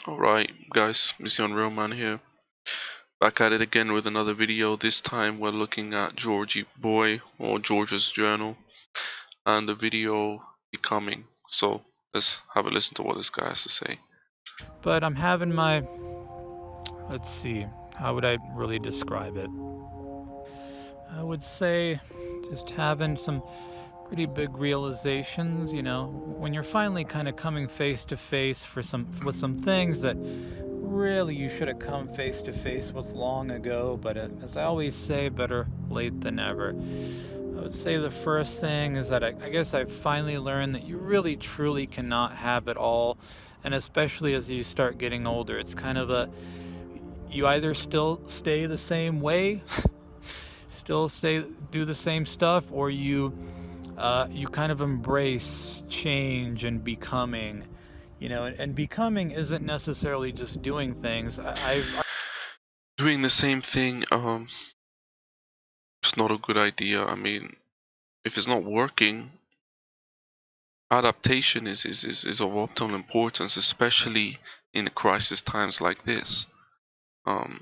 Alright guys, Mission Real Man here. Back at it again with another video. This time we're looking at Georgie Boy or George's Journal and the video Becoming. So let's have a listen to what this guy has to say. But I'm having my, let's see, how would I really describe it? I would say just having some pretty big realizations, when you're finally kind of coming face to face with some things that really you should have come face to face with long ago, but as I always say, better late than never. I would say the first thing is that I guess I've finally learned that you really truly cannot have it all, and especially as you start getting older, it's kind of you either still stay the same way, still do the same stuff, or you kind of embrace change and becoming. And becoming isn't necessarily just doing things. Doing the same thing, it's not a good idea. I mean, if it's not working, adaptation is of optimal importance, especially in crisis times like this. I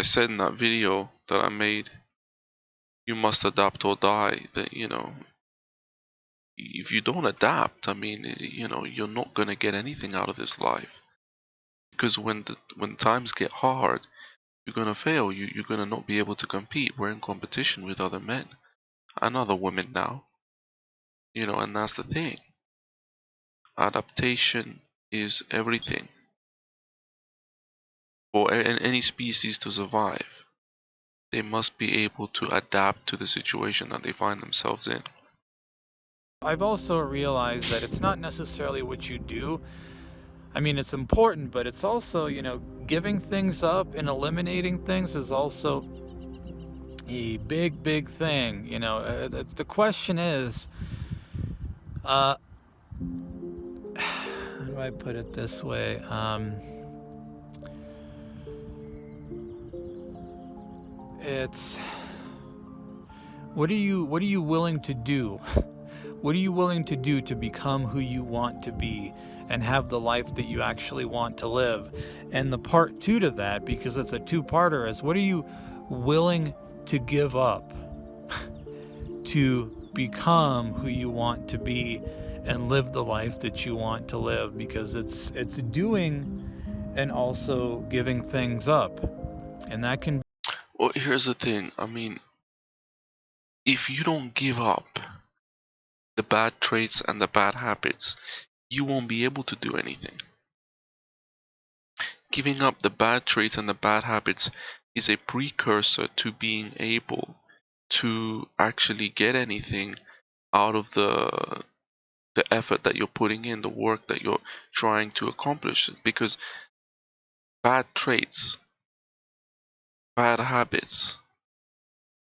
said in that video that I made, you must adapt or die. That if you don't adapt, I mean, you're not gonna get anything out of this life. Because when times get hard, you're gonna fail. You're gonna not be able to compete. We're in competition with other men and other women now. And that's the thing. Adaptation is everything for any species to survive. They must be able to adapt to the situation that they find themselves in. I've also realized that it's not necessarily what you do. I mean, it's important, but it's also, giving things up and eliminating things is also a big, big thing. The question is, how do I put it this way? It's what are you willing to do? What are you willing to do to become who you want to be and have the life that you actually want to live? And the part two to that, because it's a two-parter, is what are you willing to give up to become who you want to be and live the life that you want to live? Because it's doing and also giving things up. And that can. Well, here's the thing. I mean, if you don't give up the bad traits and the bad habits, you won't be able to do anything. Giving up the bad traits and the bad habits is a precursor to being able to actually get anything out of the effort that you're putting in, the work that you're trying to accomplish. Because bad traits, bad habits,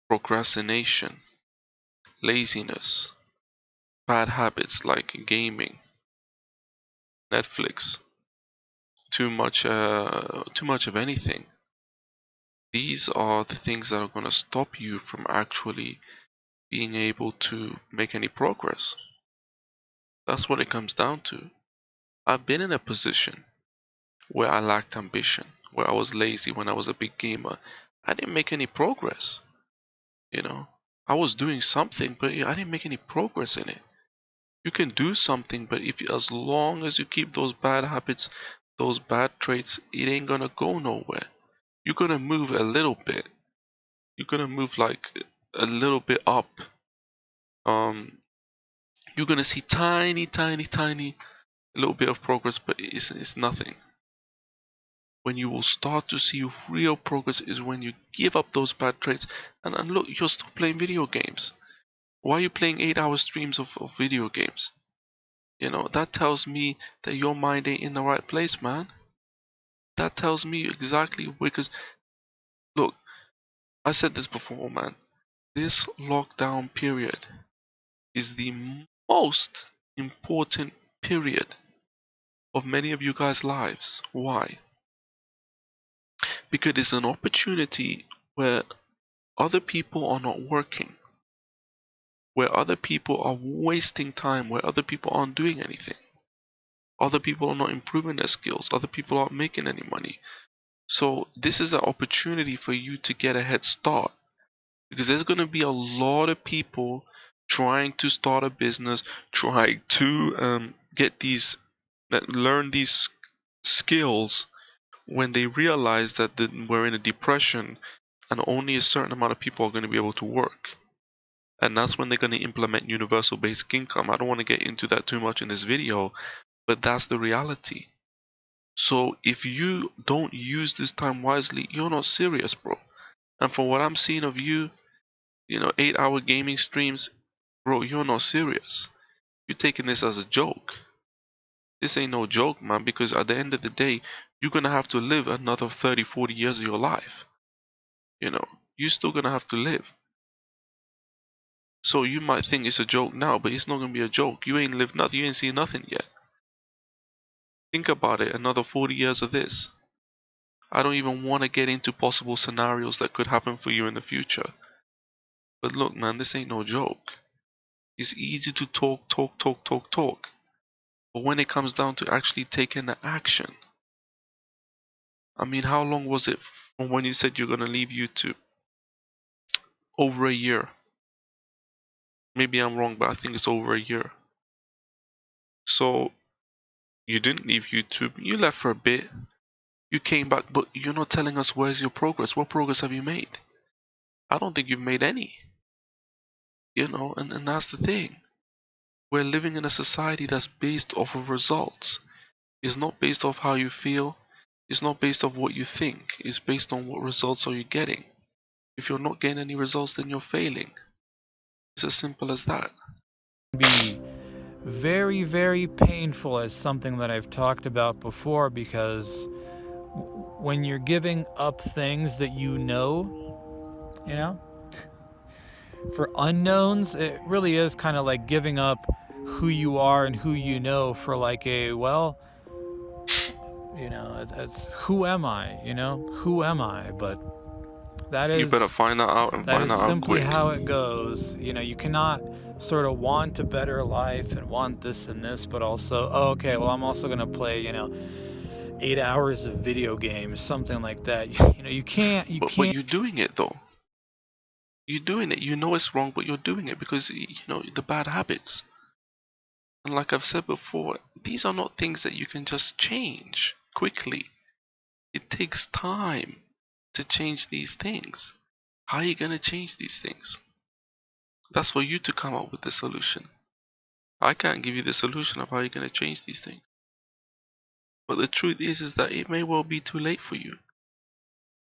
procrastination, laziness, bad habits like gaming, Netflix, too much of anything. These are the things that are going to stop you from actually being able to make any progress. That's what it comes down to. I've been in a position where I lacked ambition, where I was lazy when I was a big gamer. I didn't make any progress. I was doing something, but I didn't make any progress in it. You can do something, but as long as you keep those bad habits, those bad traits, it ain't gonna go nowhere. You're gonna move a little bit. You're gonna move like a little bit up. You're gonna see tiny little bit of progress, but it's nothing. When you will start to see real progress is when you give up those bad traits. And look, you're still playing video games. Why are you playing 8-hour streams of video games? That tells me that your mind ain't in the right place, man. That tells me exactly because, look, I said this before, man. This lockdown period is the most important period of many of you guys' lives. Why? Because it's an opportunity where other people are not working, where other people are wasting time, where other people aren't doing anything. Other people are not improving their skills. Other people aren't making any money. So this is an opportunity for you to get a head start, because there's going to be a lot of people trying to start a business, trying to learn these skills when they realize that we're in a depression and only a certain amount of people are going to be able to work. And that's when they're going to implement universal basic income. I don't want to get into that too much in this video, but that's the reality. So if you don't use this time wisely, you're not serious, bro. And for what I'm seeing of you, 8-hour gaming streams, bro, you're not serious. You're taking this as a joke. This ain't no joke, man, because at the end of the day, you're gonna have to live another 30, 40 years of your life. You're still gonna have to live. So you might think it's a joke now, but it's not gonna be a joke. You ain't lived nothing, you ain't seen nothing yet. Think about it, another 40 years of this. I don't even want to get into possible scenarios that could happen for you in the future. But look, man, this ain't no joke. It's easy to talk. But when it comes down to actually taking the action, I mean, how long was it from when you said you're going to leave YouTube? Over a year. Maybe I'm wrong, but I think it's over a year. So, you didn't leave YouTube. You left for a bit. You came back, but you're not telling us where's your progress. What progress have you made? I don't think you've made any. And that's the thing. We're living in a society that's based off of results. It's not based off how you feel. It's not based off what you think. It's based on what results are you getting. If you're not getting any results, then you're failing. It's as simple as that. Be very, very painful as something that I've talked about before, because when you're giving up things that for unknowns, it really is kind of like giving up who you are and who you know for like it's who am I, who am I? But that is, you better find that out and find that out simply quick. how it goes. You cannot sort of want a better life and want this and this, but also, I'm also going to play, 8 hours of video games, something like that. You can't. But you're doing it though. You're doing it. You know it's wrong, but you're doing it because the bad habits. And like I've said before, these are not things that you can just change quickly. It takes time to change these things. How are you gonna change these things? That's for you to come up with the solution. I can't give you the solution of how you're gonna change these things. But the truth is that it may well be too late for you.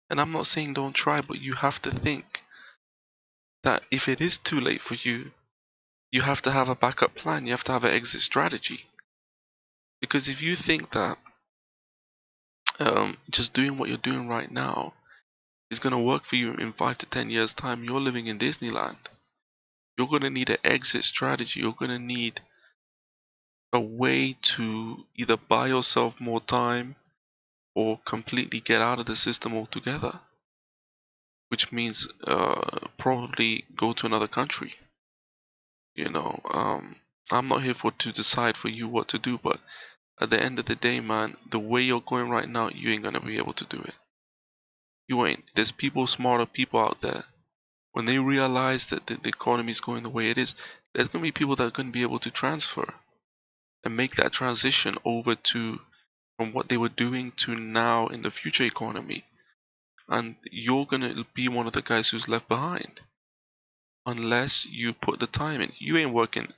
And I'm not saying don't try, but you have to think that if it is too late for you, you have to have a backup plan. You have to have an exit strategy. Because if you think that just doing what you're doing right now is going to work for you in 5 to 10 years' time, you're living in Disneyland. You're going to need an exit strategy. You're going to need a way to either buy yourself more time or completely get out of the system altogether. Which means probably go to another country. I'm not here to decide for you what to do, but at the end of the day, man, the way you're going right now, you ain't gonna be able to do it. You ain't. There's smarter people out there. When they realize that the economy is going the way it is, there's gonna be people that are gonna be able to transfer and make that transition over to from what they were doing to now in the future economy. And you're gonna be one of the guys who's left behind. Unless you put the time in. You ain't working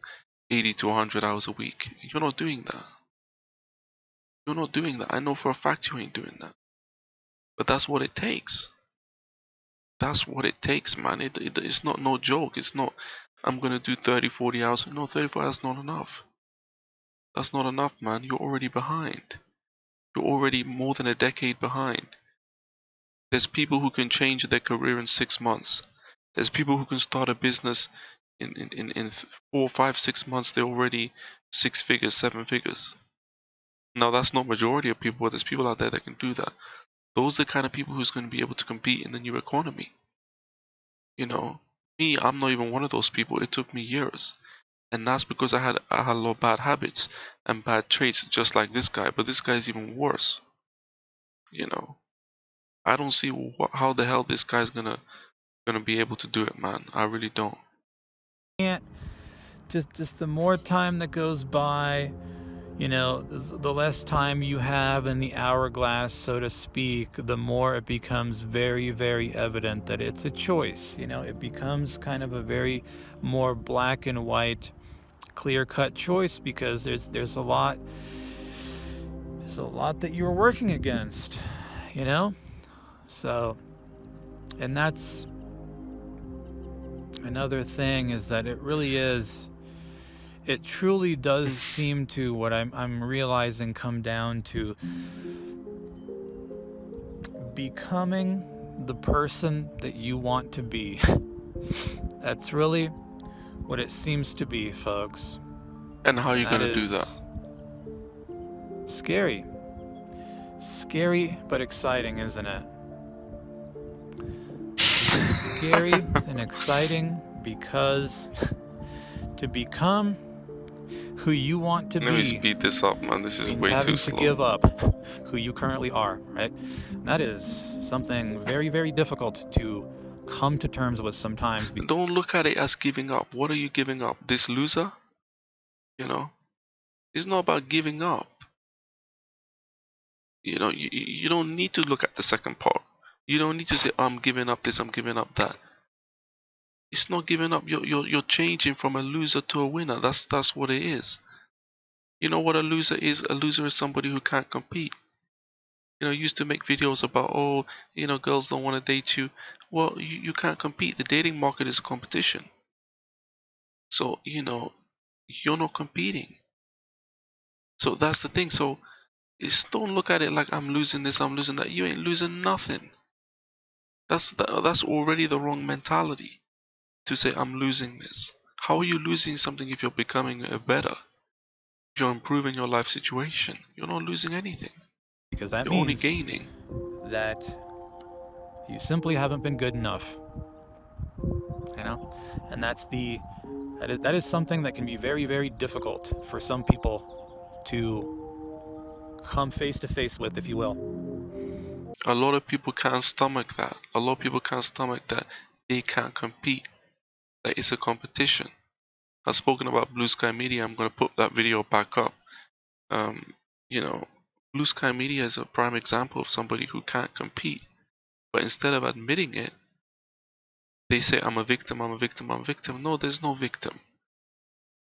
80 to 100 hours a week. You're not doing that. You're not doing that. I know for a fact you ain't doing that. But that's what it takes. That's what it takes, man. It's not no joke. It's not, I'm going to do 30, 40 hours. No, 34 hours is not enough. That's not enough, man. You're already behind. You're already more than a decade behind. There's people who can change their career in 6 months. There's people who can start a business in 4, 5, 6 months. They're already 6 figures, 7 figures. Now that's not majority of people, but there's people out there that can do that. Those are the kind of people who's going to be able to compete in the new economy. Me, I'm not even one of those people. It took me years. And that's because I had a lot of bad habits and bad traits, just like this guy. But this guy is even worse. You know, I don't see how the hell this guy's gonna be able to do it, man. I really don't. Can't just the more time that goes by, you know, the less time you have in the hourglass, so to speak, the more it becomes very, very evident that it's a choice. You know, it becomes kind of a very more black and white, clear-cut choice, because there's a lot that you're working against, you know? So, and that's another thing, is that it truly does seem to, what I'm realizing, come down to becoming the person that you want to be. That's really what it seems to be, folks. And how are you gonna do that? Scary. Scary but exciting, isn't it? Scary and exciting because to become who you want to be. Let me speed this up, man. This is way having too slow. to give up who you currently are, right? And that is something very, very difficult to come to terms with sometimes. Don't look at it as giving up. What are you giving up? This loser? You know? It's not about giving up. You know, you don't need to look at the second part. You don't need to say, I'm giving up this, I'm giving up that. It's not giving up. You're changing from a loser to a winner. That's what it is. You know what a loser is? A loser is somebody who can't compete. You know, used to make videos about, oh, you know, girls don't want to date you. Well, you can't compete. The dating market is a competition. So, you know, you're not competing. So that's the thing. So don't look at it like I'm losing this, I'm losing that. You ain't losing nothing. That's already the wrong mentality to say I'm losing this. How are you losing something if you're becoming better? If you're improving your life situation, you're not losing anything. Because that you're means only gaining. That you simply haven't been good enough. You know? And that is something that can be very, very difficult for some people to come face to face with, if you will. A lot of people can't stomach that. A lot of people can't stomach that they can't compete. That it's a competition. I've spoken about Blue Sky Media. I'm going to put that video back up. You know, Blue Sky Media is a prime example of somebody who can't compete. But instead of admitting it, they say, I'm a victim, I'm a victim, I'm a victim. No, there's no victim.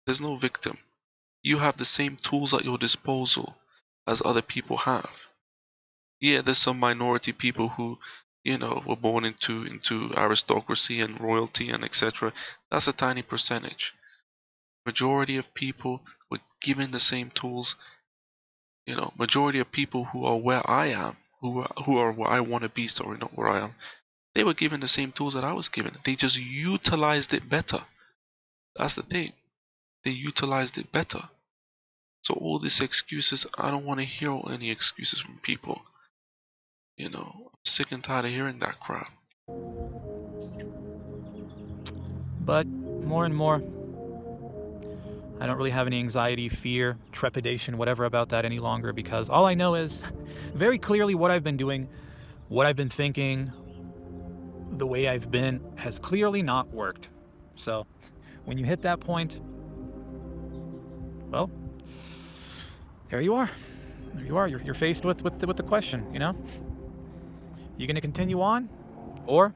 There's no victim. You have the same tools at your disposal as other people have. Yeah, there's some minority people who, you know, were born into aristocracy and royalty and etc. That's a tiny percentage. Majority of people were given the same tools. You know, majority of people who are where I am, who are where I want to be, sorry, not where I am, they were given the same tools that I was given. They just utilized it better. That's the thing. They utilized it better. So all these excuses, I don't want to hear any excuses from people. You know, I'm sick and tired of hearing that crap. But more and more, I don't really have any anxiety, fear, trepidation, whatever about that any longer, because all I know is very clearly what I've been doing, what I've been thinking, the way I've been has clearly not worked. So when you hit that point, well, there you are. There you are. You're faced with the question, you know? You gonna continue on? Or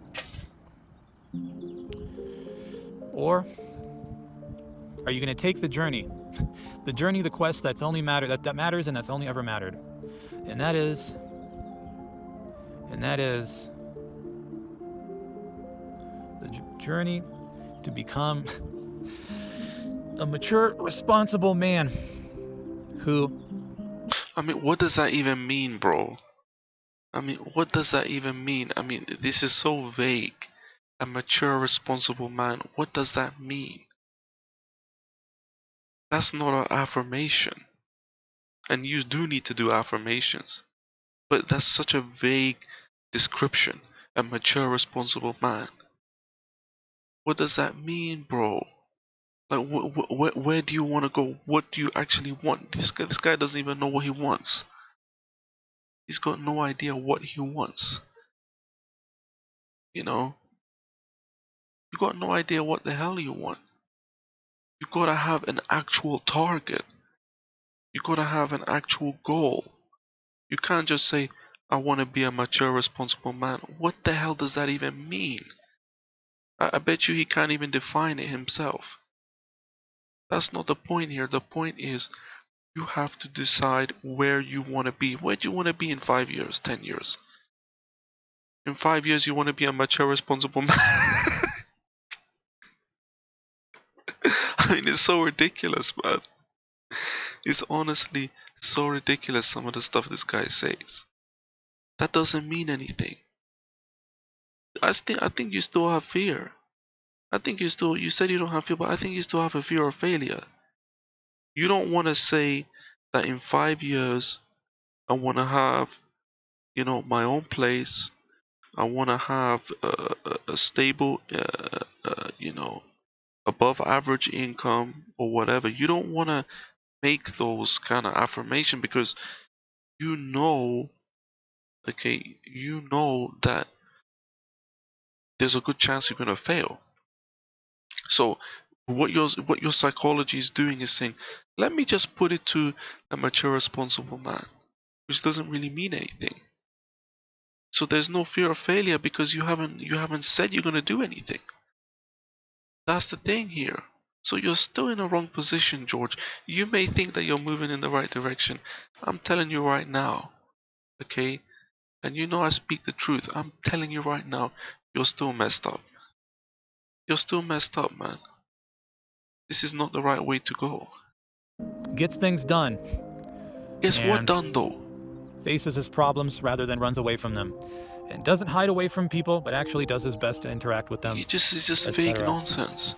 are you gonna take the journey? The journey, the quest that matters and that's only ever mattered. And that is the journey to become a mature, responsible man who... I mean, what does that even mean, bro? I mean, what does that even mean? I mean, this is so vague. A mature, responsible man. What does that mean? That's not an affirmation. And you do need to do affirmations. But that's such a vague description. A mature, responsible man. What does that mean, bro? Like, where do you want to go? What do you actually want? This guy doesn't even know what he wants. He's got no idea what he wants. You know, you got no idea what the hell you want. You gotta have an actual target. You gotta have an actual goal. You can't just say, I want to be a mature, responsible man. What the hell does that even mean? I bet you he can't even define it himself. That's not the point here. The point is, you have to decide where you want to be. Where do you want to be in 5 years, 10 years? In 5 years, you want to be a mature, responsible man. I mean, it's so ridiculous, man. It's honestly so ridiculous, some of the stuff this guy says. That doesn't mean anything. I think you still have fear. I think you said you don't have fear, but I think you still have a fear of failure. You don't want to say that in 5 years, I want to have, my own place. I want to have a stable, above average income or whatever. You don't want to make those kind of affirmation because you know, okay, you know that there's a good chance you're gonna fail. So what your psychology is doing is saying, let me just put it to a mature, responsible man, which doesn't really mean anything. So there's no fear of failure because you haven't said you're gonna do anything. That's the thing here. So you're still in a wrong position, George. You may think that you're moving in the right direction. I'm telling you right now, okay? And you know I speak the truth. I'm telling you right now, you're still messed up. You're still messed up, man. This is not the right way to go. Gets things done. Guess what And done though? faces his problems rather than runs away from them. And doesn't hide away from people, but actually does his best to interact with them. It's just etc. vague nonsense.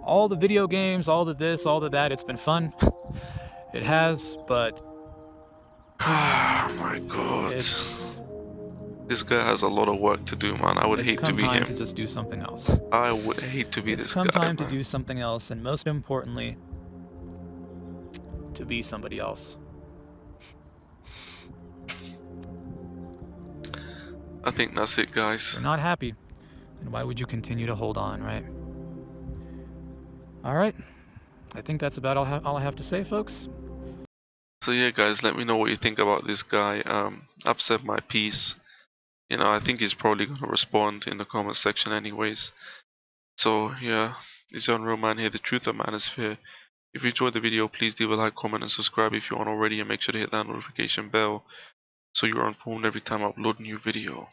All the video games, all the this, all the that, it's been fun. It has, but Oh my god. This guy has a lot of work to do, man. I would hate to be him. It's come time to just do something else. I would hate to be this guy, It's come time man. to do something else, and most importantly, to be somebody else. I think that's it, guys. If you're not happy, then why would you continue to hold on, right? Alright, I think that's about all I have to say, folks. So yeah, guys, let me know what you think about this guy. I've said my piece. I think he's probably gonna respond in the comment section anyways. So yeah, it's your Unreal Man here, the truth of Manosphere. If you enjoyed the video, please leave a like, comment, and subscribe if you aren't already, and make sure to hit that notification bell so you're informed every time I upload a new video.